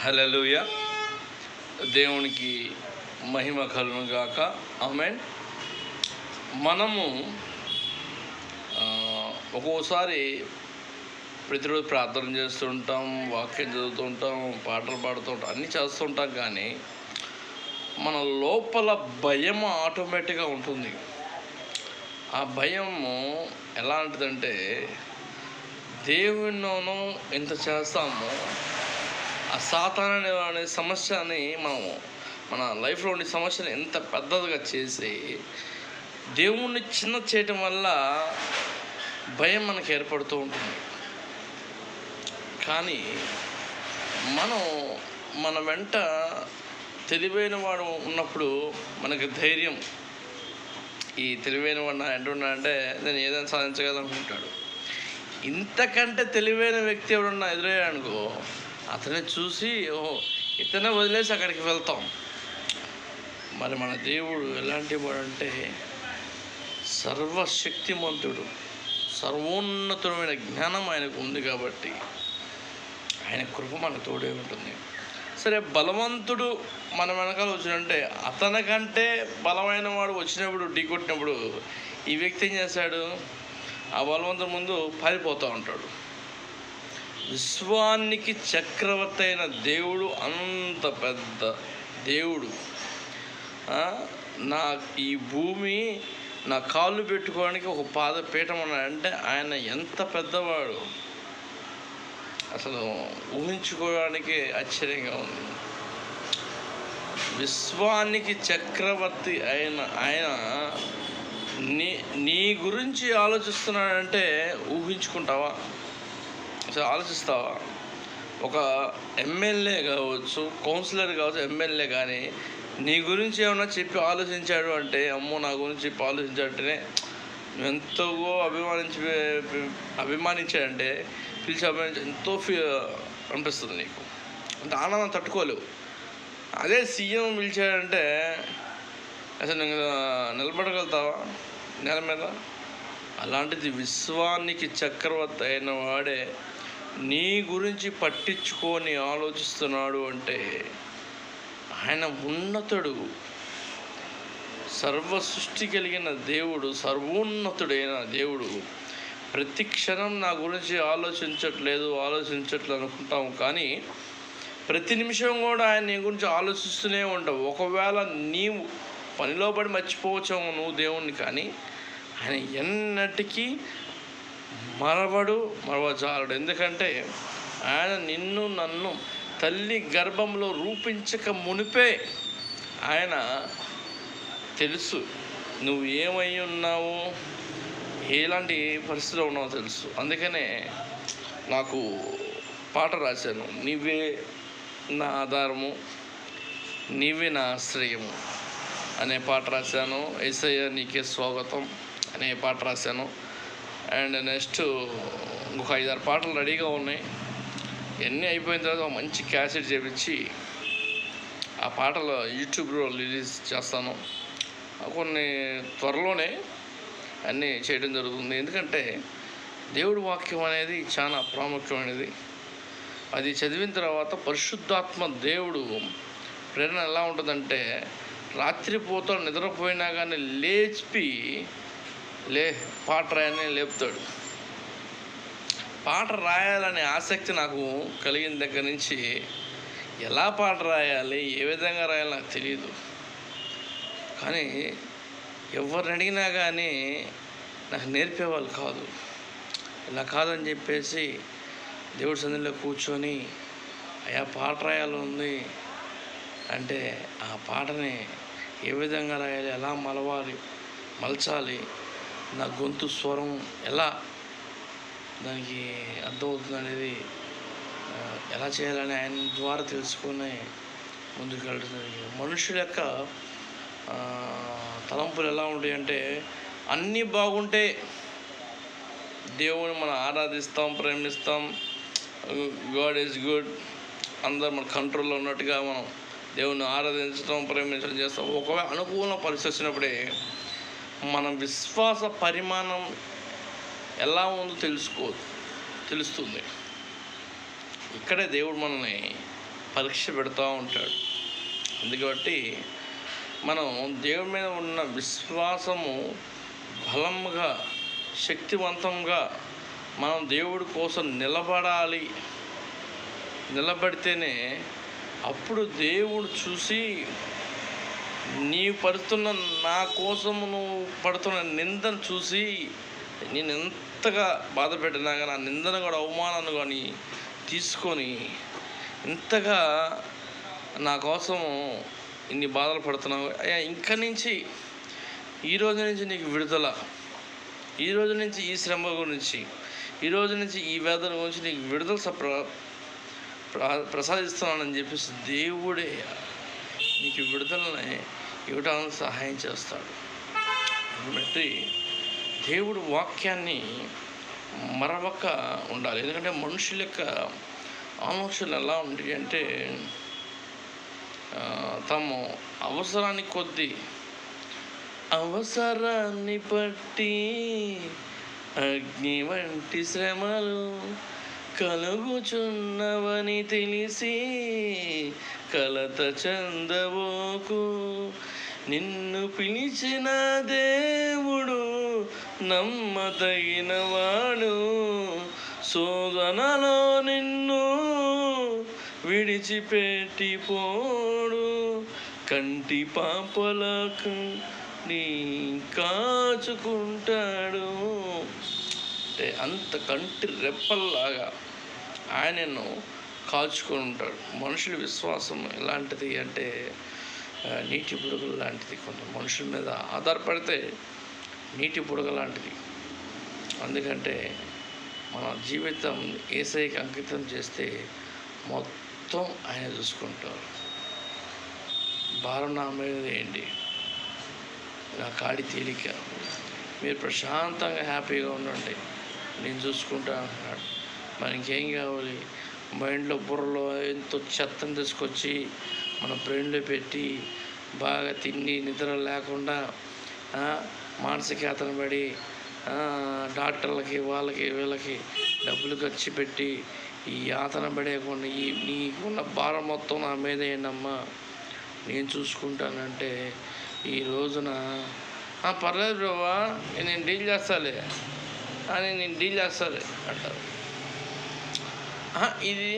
హల్లెలూయా. దేవునికి మహిమ కలుగును గాక. ఆమేన్. మనము ఒక్కోసారి ప్రతిరోజు ప్రార్థన చేస్తుంటాం, వాక్యం చదువుతుంటాం, పాటలు పాడుతుంటాం, అన్నీ చేస్తుంటాం. కానీ మన లోపల భయం ఆటోమేటిక్గా ఉంటుంది. ఆ భయము ఎలాంటిదంటే, దేవునిలోనూ ఎంత చేస్తామో ఆ సాతాను అనే సమస్యని మన లైఫ్లో ఉండే సమస్యని ఎంత పెద్దదిగా చేసి దేవుణ్ణి చిన్న చేయటం వల్ల భయం మనకు ఏర్పడుతూ ఉంటుంది. కానీ మన వెంట తెలివైన వాడు ఉన్నప్పుడు మనకు ధైర్యం. ఈ తెలివైన వాడు అంటున్నాడంటే నేను ఏదైనా సాధించగలనుకుంటాడు. ఇంతకంటే తెలివైన వ్యక్తి ఎవడన్నా ఎదురయ్యాడనుకో, అతన్ని చూసి ఓహో ఇతనే వదిలేసి అక్కడికి వెళ్తాం. మరి మన దేవుడు ఎలాంటి వాడు అంటే సర్వశక్తిమంతుడు, సర్వోన్నతమైన జ్ఞానం ఆయనకు ఉంది. కాబట్టి ఆయన కృప మనకు తోడే ఉంటుంది. సరే, బలవంతుడు మన వెనకాల వచ్చినంటే అతనికంటే బలమైన వాడు వచ్చినప్పుడు ఢీకొట్టినప్పుడు ఈ వ్యక్తి ఏం చేశాడు? ఆ బలవంతుడి ముందు పారిపోతూ ఉంటాడు. విశ్వానికి చక్రవర్తి అయిన దేవుడు, అంత పెద్ద దేవుడు, ఈ భూమి నా కాళ్ళు పెట్టుకోవడానికి ఒక పాదపీఠం అన్నాడంటే ఆయన ఎంత పెద్దవాడు అసలు ఊహించుకోవడానికి ఆశ్చర్యంగా ఉంది. విశ్వానికి చక్రవర్తి అయిన ఆయన నీ గురించి ఆలోచిస్తున్నాడంటే ఊహించుకుంటావా? అసలు ఆలోచిస్తావా? ఒక ఎమ్మెల్యే కావచ్చు, కౌన్సిలర్ కావచ్చు, ఎమ్మెల్యే కానీ నీ గురించి ఏమన్నా చెప్పి ఆలోచించాడు అంటే, అమ్మో నా గురించి చెప్పి ఆలోచించాడంటేనే నువ్వు ఎంతో అభిమానించాడంటే పిలిచి ఎంతో అనిపిస్తుంది నీకు. అంటే ఆనందం తట్టుకోలేవు. అదే సీఎం పిలిచాడంటే అసలు నువ్వు నిలబడగలుగుతావా నేల మీద? అలాంటిది విశ్వానికి చక్రవర్తి అయిన వాడే నీ గురించి పట్టించుకొని ఆలోచిస్తున్నాడు అంటే ఆయన ఉన్నతుడు, సర్వ సృష్టి కలిగిన దేవుడు, సర్వోన్నతుడైన దేవుడు. ప్రతి క్షణం నా గురించి ఆలోచించట్లేదు అనుకుంటాము, కానీ ప్రతి నిమిషం కూడా ఆయన నీ గురించి ఆలోచిస్తూనే ఉంటావు. ఒకవేళ నీవు పనిలో పడి మర్చిపోవచ్చాము నువ్వు దేవుణ్ణి, కానీ ఆయన ఎన్నటికీ మరవజాలడు. ఎందుకంటే ఆయన నిన్ను నన్ను తల్లి గర్భంలో రూపించక మునిపే ఆయన తెలుసు. నువ్వు ఏమై ఉన్నావు, ఎలాంటి పరిస్థితిలో ఉన్నావో తెలుసు. అందుకనే నాకు పాట రాశాను, నీవే నా ఆధారము, నీవే నా ఆశ్రయము అనే పాట రాశాను. యేసయ్య నీకే స్వాగతం అనే పాట రాశాను. అండ్ నెక్స్ట్ ఇంకొక 5-6 పాటలు రెడీగా ఉన్నాయి. ఇవన్నీ అయిపోయిన తర్వాత మంచి క్యాసెట్ చేపించి ఆ పాటలు యూట్యూబ్లో రిలీజ్ చేస్తాను. కొన్ని త్వరలోనే అన్నీ చేయడం జరుగుతుంది. ఎందుకంటే దేవుడి వాక్యం అనేది చాలా ప్రాముఖ్యమైనది. అది చదివిన తర్వాత పరిశుద్ధాత్మ దేవుడు ప్రేరణ ఎలా ఉంటుందంటే, రాత్రిపూట నిద్రపోయినా కానీ పాట రాయని లేపుతాడు. పాట రాయాలనే ఆసక్తి నాకు కలిగిన దగ్గర నుంచి ఎలా పాట రాయాలి, ఏ విధంగా రాయాలి నాకు తెలియదు. కానీ ఎవరిని అడిగినా కానీ నాకు నేర్పేవాళ్ళు కాదు. ఇలా కాదని చెప్పేసి దేవుడి సన్నిధిలో కూర్చొని అయ్యా పాట రాయాలి అంటే ఆ పాటని ఏ విధంగా రాయాలి, ఎలా మలచాలి, నా గొంతు స్వరం ఎలా దానికి అర్థమవుతుంది అనేది ఎలా చేయాలని ఆయన ద్వారా తెలుసుకొని ముందుకు వెళ్తుంది. మనుషుల యొక్క తలంపులు ఎలా ఉంటాయి అంటే, అన్నీ బాగుంటే దేవుని మనం ఆరాధిస్తాం, ప్రేమిస్తాం, గాడ్ ఈజ్ గుడ్, అందరు మన కంట్రోల్లో ఉన్నట్టుగా మనం దేవుని ఆరాధించడం, ప్రేమించడం చేస్తాం. ఒకవేళ అనుకూల పరిస్థితి వచ్చినప్పుడే మన విశ్వాస పరిమాణం ఎలా ఉందో తెలుస్తుంది. ఇక్కడే దేవుడు మనల్ని పరీక్ష పెడుతూ ఉంటాడు. అందుకబట్టి మనం దేవుడి మీద ఉన్న విశ్వాసము బలంగా, శక్తివంతంగా మనం దేవుడి కోసం నిలబడితేనే అప్పుడు దేవుడు చూసి నీవు పడుతున్న, నా కోసము నువ్వు పడుతున్న నిందను చూసి, నేను ఎంతగా బాధ పెట్టినా కానీ ఆ నిందను కూడా, అవమానాన్ని కానీ తీసుకొని, ఇంతగా నా కోసము ఇన్ని బాధలు పడుతున్నావు అయ్యా, ఇంక నుంచి ఈ రోజు నుంచి నీకు విడుదల, ఈ రోజు నుంచి ఈ శ్రమ గురించి, ఈ రోజు నుంచి ఈ వేదన గురించి నీకు విడుదల ప్రసాదిస్తున్నానని చెప్పేసి దేవుడే నీకు విడుదలని ఇవ్వడానికి సహాయం చేస్తాడు. కాబట్టి దేవుడు వాక్యాన్ని మరవక ఉండాలి. ఎందుకంటే మనుషుల యొక్క ఆలోచనలు ఎలా ఉంటాయి అంటే, తమ అవసరాన్ని కొద్దీ, అవసరాన్ని బట్టి అగ్ని వంటి శ్రమలు కలుగుచున్నవని తెలిసి కలత చెందవోకు. నిన్ను పిలిచిన దేవుడు నమ్మదగినవాడు, శోధనలో నిన్ను విడిచిపెట్టిపోడు, కంటి పాపలకు నీ కాచుకుంటాడు. అంటే అంత కంటి రెప్పల్లాగా ఆయనను కాచుకొని ఉంటాడు. మనుషుల విశ్వాసం ఎలాంటిది అంటే నీటి బుడగలు లాంటిది. కొంత మనుషుల మీద ఆధారపడితే నీటి బుడగ లాంటిది. ఎందుకంటే మన జీవితం యేసయ్యకి అంకితం చేస్తే మొత్తం ఆయన చూసుకుంటారు. భారం నా మీద వేయండి, నా కాడి తేలిక, మీరు ప్రశాంతంగా హ్యాపీగా ఉండండి, నేను చూసుకుంటా అంటున్నాడు. మనకేం కావాలి? మైండ్లో బుర్రలో ఎంతో చెత్తను తీసుకొచ్చి మన బ్రెయిన్లో పెట్టి బాగా తిండి నిద్ర లేకుండా మానసిక యాతన పడి డాక్టర్లకి వాళ్ళకి వీళ్ళకి డబ్బులు ఖర్చు పెట్టి ఈ యాతన పడేయకుండా నీకున్న భారం మొత్తం నా మీద ఏంటమ్మా, నేను చూసుకుంటానంటే ఈ రోజున పర్లేదు బ్రోవా, నేను డీల్ చేస్తాలే అంటారు. ఇది